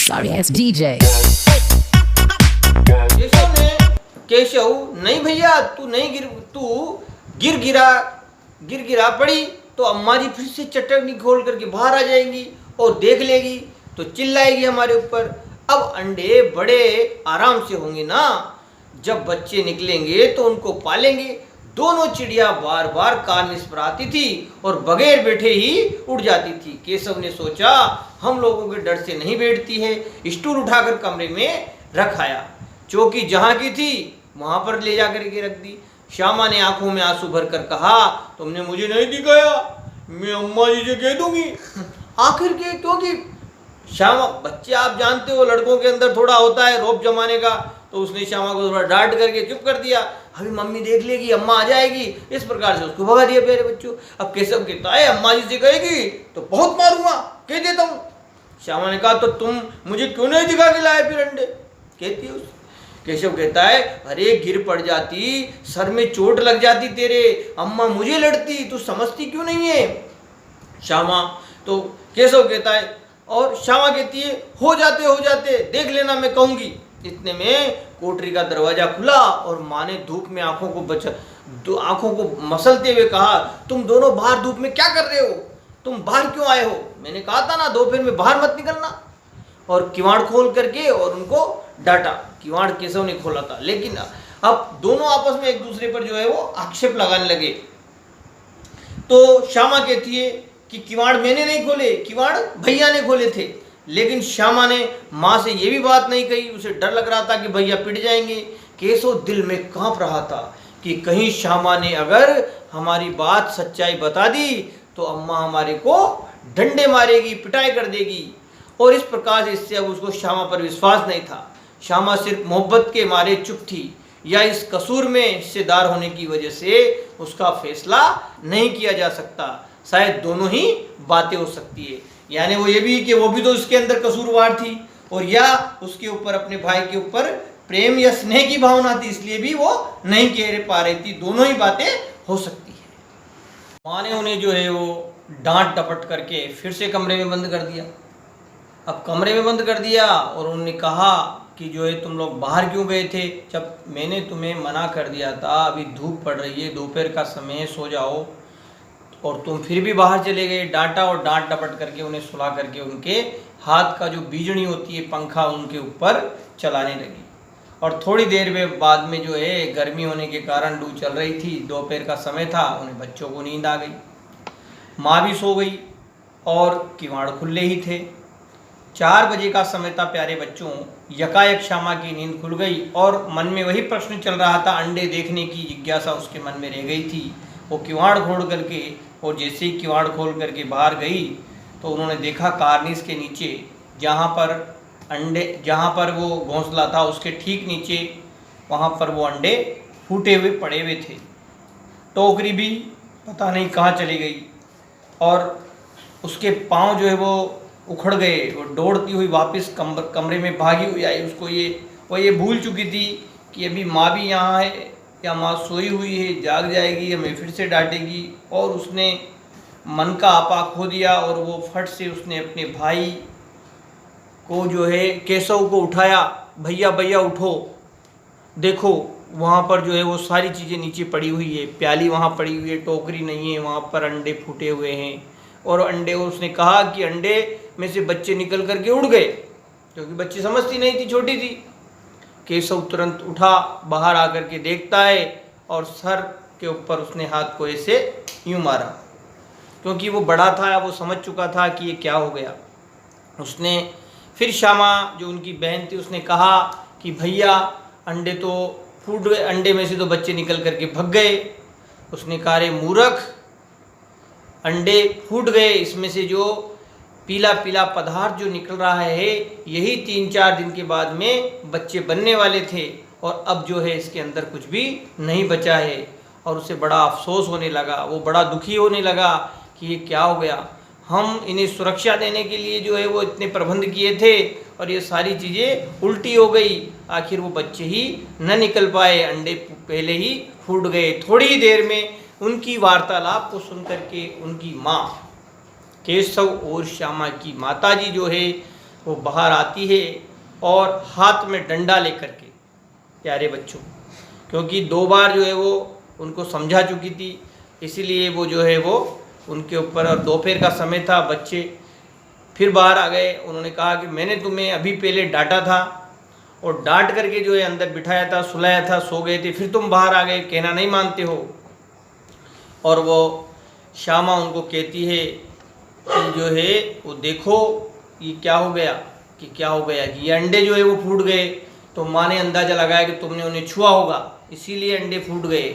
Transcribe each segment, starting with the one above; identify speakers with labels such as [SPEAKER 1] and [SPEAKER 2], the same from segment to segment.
[SPEAKER 1] Sorry ass DJ.
[SPEAKER 2] Keshav नहीं भैया, तू गिर गिरा पड़ी तो अम्मा जी फिर से चटनी खोल करके बाहर आ जाएंगी और देख लेगी तो चिल्लाएगी हमारे ऊपर। अब अंडे बड़े आराम से होंगे ना, जब बच्चे निकलेंगे तो उनको पालेंगे। दोनों चिड़िया बार बार कार्निस पर आती थी और बगैर बैठे ही उड़ जाती थी। केशव ने सोचा हम लोगों के डर से नहीं बैठती है, स्टूल उठाकर कमरे में रख आया। चौकी जहाँ की थी वहां पर ले जाकर के रख दी। श्यामा ने आंखों में आंसू भरकर कहा, तुमने मुझे नहीं दिखाया, मैं अम्मा जी से कह दूंगी। आखिर के क्योंकि श्यामा, बच्चे आप जानते हो लड़कों के अंदर थोड़ा होता है रौब जमाने का, तो उसने श्यामा को थोड़ा डांट करके चुप कर दिया। अभी मम्मी देख लेगी, अम्मा आ जाएगी, इस प्रकार से उसको भगा दिया प्यारे बच्चों। अब केशव कहता है अम्मा जी से कहेगी तो बहुत मारूंगा, कह देता हूँ। श्यामा ने कहा तो तुम मुझे क्यों नहीं दिखा के लाए फिर अंडे, कहती है। केशव कहता है अरे गिर पड़ जाती, सर में चोट लग जाती तेरे, अम्मा मुझे लड़ती, तू समझती क्यों नहीं है। श्यामा तो केशव कहता है और श्यामा कहती है हो जाते देख लेना, मैं कहूंगी। इतने में कोठरी का दरवाजा खुला और माँ ने धूप में आंखों को मसलते हुए कहा, तुम दोनों बाहर धूप में क्या कर रहे हो, तुम बाहर क्यों आए हो, मैंने कहा था ना दोपहर में बाहर मत निकलना। और किवाड़ खोल करके और उनको डांटा। किवाड़ केशव ने खोला था, लेकिन अब दोनों आपस में एक दूसरे पर जो है वो आक्षेप लगाने लगे। तो श्यामा कहती है कि किवाड़ मैंने नहीं खोले, किवाड़ भैया ने खोले थे। लेकिन श्यामा ने माँ से ये भी बात नहीं कही, उसे डर लग रहा था कि भैया पिट जाएंगे। केशव दिल में कांप रहा था कि कहीं श्यामा ने अगर हमारी बात सच्चाई बता दी तो अम्मा हमारे को डंडे मारेगी, पिटाई कर देगी। और इस प्रकार से इससे अब उसको श्यामा पर विश्वास नहीं था। श्यामा सिर्फ मोहब्बत के मारे चुप थी, या इस कसूर में हिस्सेदार होने की वजह से उसका फैसला नहीं किया जा सकता। शायद दोनों ही बातें हो सकती है, यानी वो ये भी कि वो भी तो उसके अंदर कसूरवार थी, और या उसके ऊपर अपने भाई के ऊपर प्रेम या स्नेह की भावना थी, इसलिए भी वो नहीं कह पा रही थी। दोनों ही बातें हो सकती है। माँ ने उन्हें जो है वो डांट डपट करके फिर से कमरे में बंद कर दिया। अब कमरे में बंद कर दिया और उन्होंने कहा कि जो है तुम लोग बाहर क्यों गए थे, जब मैंने तुम्हें मना कर दिया था, अभी धूप पड़ रही है, दोपहर का समय, सो जाओ, और तुम फिर भी बाहर चले गए। डांटा और डांट डपट करके उन्हें सुला करके उनके हाथ का जो बीजनी होती है पंखा उनके ऊपर चलाने लगी। और थोड़ी देर में बाद में जो है गर्मी होने के कारण लू चल रही थी, दोपहर का समय था, उन्हें बच्चों को नींद आ गई। माँ भी सो गई और किवाड़ खुले ही थे। 4 बजे का समय था प्यारे बच्चों। यकायक श्यामा की नींद खुल गई और मन में वही प्रश्न चल रहा था, अंडे देखने की जिज्ञासा उसके मन में रह गई थी। वो किवाड़ खोल करके, और जैसे ही किवाड़ खोल करके बाहर गई तो उन्होंने देखा कार्निस के नीचे, जहाँ पर वो घोंसला था उसके ठीक नीचे, वहाँ पर वो अंडे फूटे हुए पड़े हुए थे। टोकरी भी पता नहीं कहाँ चली गई और उसके पाँव जो है वो उखड़ गए। वो दौड़ती हुई वापस कमरे में भागी हुई आई। उसको ये भूल चुकी थी कि अभी माँ भी यहाँ है, या माँ सोई हुई है, जाग जाएगी, हमें फिर से डांटेगी। और उसने मन का आपा खो दिया और वो फट से उसने अपने भाई को जो है केशव को उठाया, भैया भैया उठो, देखो वहाँ पर जो है वो सारी चीज़ें नीचे पड़ी हुई है, प्याली वहाँ पड़ी हुई है, टोकरी नहीं है, वहाँ पर अंडे फूटे हुए हैं। और अंडे, उसने कहा कि अंडे में से बच्चे निकल करके उड़ गए, क्योंकि बच्ची समझती नहीं थी, छोटी थी। केशव तुरंत उठा, बाहर आकर के देखता है और सर के ऊपर उसने हाथ को ऐसे यूँ मारा, क्योंकि वो बड़ा था, वो समझ चुका था कि ये क्या हो गया। उसने फिर श्यामा जो उनकी बहन थी उसने कहा कि भैया अंडे तो फूट गए, अंडे में से तो बच्चे निकल करके भग गए। उसने कहा रे मूर्ख, अंडे फूट गए, इसमें से जो पीला पीला पदार्थ जो निकल रहा है यही 3-4 दिन के बाद में बच्चे बनने वाले थे, और अब जो है इसके अंदर कुछ भी नहीं बचा है। और उसे बड़ा अफसोस होने लगा, वो बड़ा दुखी होने लगा कि ये क्या हो गया। हम इन्हें सुरक्षा देने के लिए जो है वो इतने प्रबंध किए थे और ये सारी चीज़ें उल्टी हो गई, आखिर वो बच्चे ही न निकल पाए, अंडे पहले ही फूट गए। थोड़ी ही देर में उनकी वार्तालाप को सुनकर के उनकी माँ, केशव और श्यामा की माताजी जो है वो बाहर आती है और हाथ में डंडा लेकर के, प्यारे बच्चों, क्योंकि 2 बार जो है वो उनको समझा चुकी थी, इसीलिए वो जो है वो उनके ऊपर, और दोपहर का समय था, बच्चे फिर बाहर आ गए। उन्होंने कहा कि मैंने तुम्हें अभी पहले डांटा था और डांट करके जो है अंदर बिठाया था, सुलाया था, सो गए थे, फिर तुम बाहर आ गए, कहना नहीं मानते हो। और वो श्यामा उनको कहती है कि जो है वो देखो ये क्या हो गया, कि क्या हो गया, कि ये अंडे जो है वो फूट गए। तो माँ ने अंदाज़ा लगाया कि तुमने उन्हें छुआ होगा, इसीलिए अंडे फूट गए।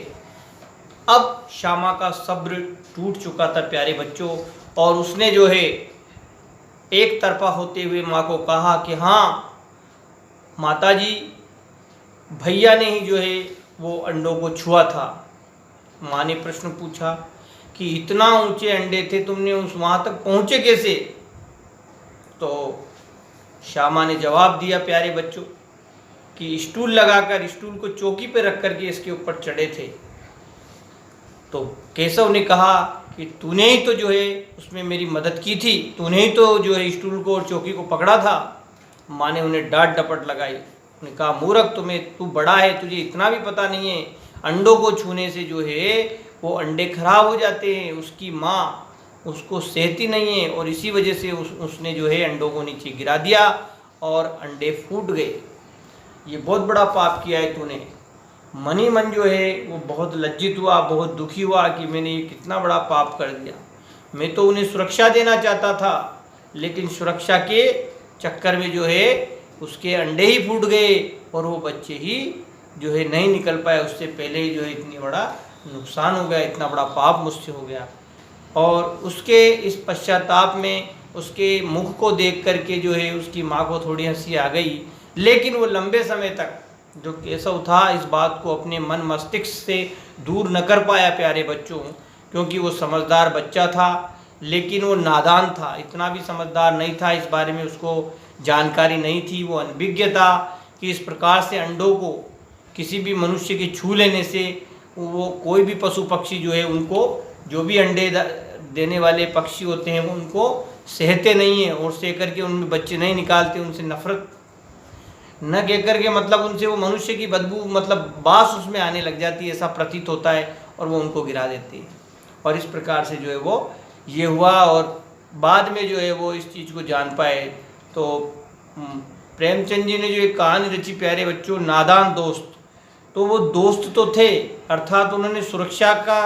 [SPEAKER 2] अब श्यामा का सब्र टूट चुका था प्यारे बच्चों, और उसने जो है एक तरफा होते हुए माँ को कहा कि हाँ माताजी, भैया ने ही जो है वो अंडों को छुआ था। माँ ने प्रश्न पूछा कि इतना ऊंचे अंडे थे, तुमने उस वहाँ तक पहुँचे कैसे? तो श्यामा ने जवाब दिया प्यारे बच्चों कि स्टूल लगाकर, स्टूल को चौकी पर रख करके इसके ऊपर चढ़े थे। तो केशव ने कहा कि तूने ही तो जो है उसमें मेरी मदद की थी, तूने ही तो जो है स्टूल को और चौकी को पकड़ा था। माँ ने उन्हें डांट डपट लगाई, उन्हें कहा मूर्ख, तू बड़ा है, तुझे इतना भी पता नहीं है, अंडों को छूने से जो है वो अंडे खराब हो जाते हैं। उसकी माँ उसको सहती नहीं है और इसी वजह से उसने जो है अंडों को नीचे गिरा दिया और अंडे फूट गए। ये बहुत बड़ा पाप किया है तूने। मन ही मन जो है वो बहुत लज्जित हुआ, बहुत दुखी हुआ कि मैंने ये कितना बड़ा पाप कर दिया। मैं तो उन्हें सुरक्षा देना चाहता था, लेकिन सुरक्षा के चक्कर में जो है उसके अंडे ही फूट गए और वो बच्चे ही जो है नहीं निकल पाए। उससे पहले ही जो है इतनी बड़ा नुकसान हो गया, इतना बड़ा पाप मुझसे हो गया। और उसके इस पश्चाताप में उसके मुख को देख करके जो है उसकी माँ को थोड़ी हंसी आ गई, लेकिन वो लंबे समय तक जो केशव था इस बात को अपने मन मस्तिष्क से दूर न कर पाया प्यारे बच्चों, क्योंकि वो समझदार बच्चा था, लेकिन वो नादान था, इतना भी समझदार नहीं था, इस बारे में उसको जानकारी नहीं थी। वो अनभिज्ञ था कि इस प्रकार से अंडों को किसी भी मनुष्य के छू लेने से वो कोई भी पशु पक्षी जो है उनको, जो भी अंडे देने वाले पक्षी होते हैं वो उनको सहते नहीं हैं, और सह करके उनमें बच्चे नहीं निकालते, उनसे नफरत न कह करके मतलब उनसे वो मनुष्य की बदबू, मतलब बास उसमें आने लग जाती है, ऐसा प्रतीत होता है, और वो उनको गिरा देती है। और इस प्रकार से जो है वो ये हुआ। और बाद में जो है वो इस चीज़ को जान पाए। तो प्रेमचंद जी ने जो एक कहानी रची प्यारे बच्चों, नादान दोस्त, तो वो दोस्त तो थे, अर्थात उन्होंने सुरक्षा का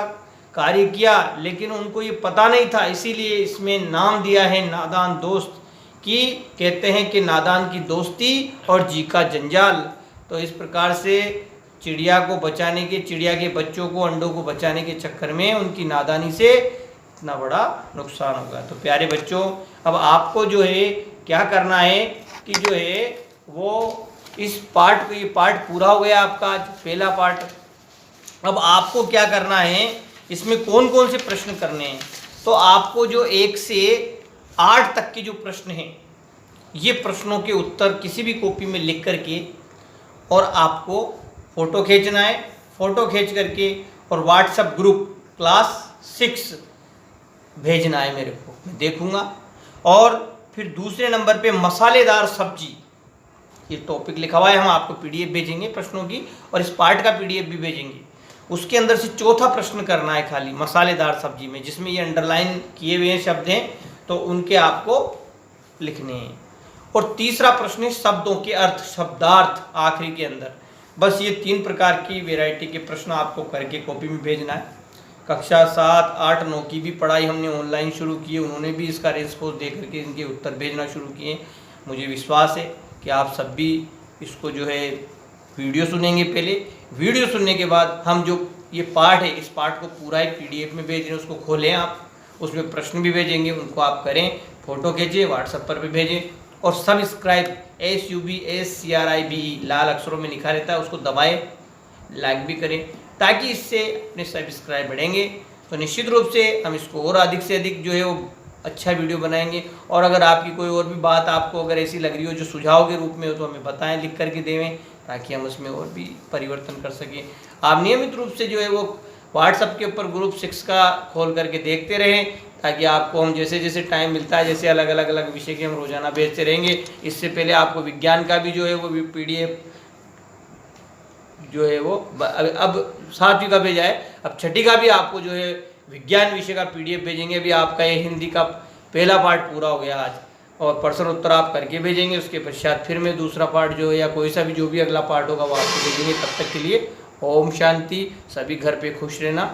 [SPEAKER 2] कार्य किया, लेकिन उनको ये पता नहीं था, इसीलिए इसमें नाम दिया है नादान दोस्त, कि कहते हैं कि नादान की दोस्ती और जी का जंजाल। तो इस प्रकार से चिड़िया को बचाने के, चिड़िया के बच्चों को, अंडों को बचाने के चक्कर में उनकी नादानी से इतना बड़ा नुकसान होगा। तो प्यारे बच्चों, अब आपको जो है क्या करना है कि जो है वो इस पार्ट को, ये पार्ट पूरा हो गया आपका आज पहला पार्ट। अब आपको क्या करना है, इसमें कौन कौन से प्रश्न करने हैं, तो आपको जो 1 से 8 तक के जो प्रश्न हैं, ये प्रश्नों के उत्तर किसी भी कॉपी में लिख करके और आपको फ़ोटो खींचना है। फ़ोटो खींच करके और व्हाट्सएप ग्रुप क्लास 6 भेजना है मेरे को, मैं देखूँगा। और फिर दूसरे नंबर पे मसालेदार सब्जी, ये टॉपिक लिखा हुआ है, हम आपको पीडीएफ भेजेंगे प्रश्नों की, और इस पार्ट का पीडीएफ भी भेजेंगे। उसके अंदर से चौथा प्रश्न करना है खाली मसालेदार सब्जी में, जिसमें ये अंडरलाइन किए हुए हैं शब्द हैं, तो उनके आपको लिखने हैं। और तीसरा प्रश्न है शब्दों के अर्थ, शब्दार्थ आखिरी के अंदर। बस ये 3 प्रकार की वैरायटी के प्रश्न आपको करके कॉपी में भेजना है। कक्षा 7, 8, 9 की भी पढ़ाई हमने ऑनलाइन शुरू की है, उन्होंने भी इसका रिस्पॉन्स दे करके इनके उत्तर भेजना शुरू किए। मुझे विश्वास है कि आप सब भी इसको जो है वीडियो सुनेंगे। पहले वीडियो सुनने के बाद हम जो ये पार्ट है, इस पार्ट को पूरा एक पीडीएफ में भेज रहे हैं, उसको खोलें आप, उसमें प्रश्न भी भेजेंगे, उनको आप करें, फ़ोटो खींचें, व्हाट्सएप पर भी भेजें। और सब्सक्राइब SUBSCRIBE लाल अक्षरों में लिखा रहता है, उसको दबाएं, लाइक भी करें, ताकि इससे अपने सब्सक्राइब बढ़ेंगे। तो निश्चित रूप से हम इसको और अधिक से अधिक जो है वो अच्छा वीडियो बनाएंगे। और अगर आपकी कोई और भी बात आपको अगर ऐसी लग रही हो जो सुझाव के रूप में हो, तो हमें बताएं, लिख करके देवें, ताकि हम उसमें और भी परिवर्तन कर सकें। आप नियमित रूप से जो है वो व्हाट्सएप के ऊपर ग्रुप 6 का खोल करके देखते रहें। ताकि आपको हम जैसे जैसे टाइम मिलता है, जैसे अलग अलग विषय के हम रोजाना भेजते रहेंगे। इससे पहले आपको विज्ञान का भी जो है वो PDF जो है वो अब 7वीं का भेजा है, अब 6ठी का भी आपको जो है विज्ञान विषय का PDF भेजेंगे। अभी आपका ये हिंदी का पहला पार्ट पूरा हो गया आज, और प्रश्न उत्तर आप करके भेजेंगे। उसके पश्चात फिर मैं दूसरा पार्ट जो है या कोई सा भी जो भी अगला पार्ट होगा वो आपको भेजेंगे। तब तक के लिए ओम शांति। सभी घर पे खुश रहना।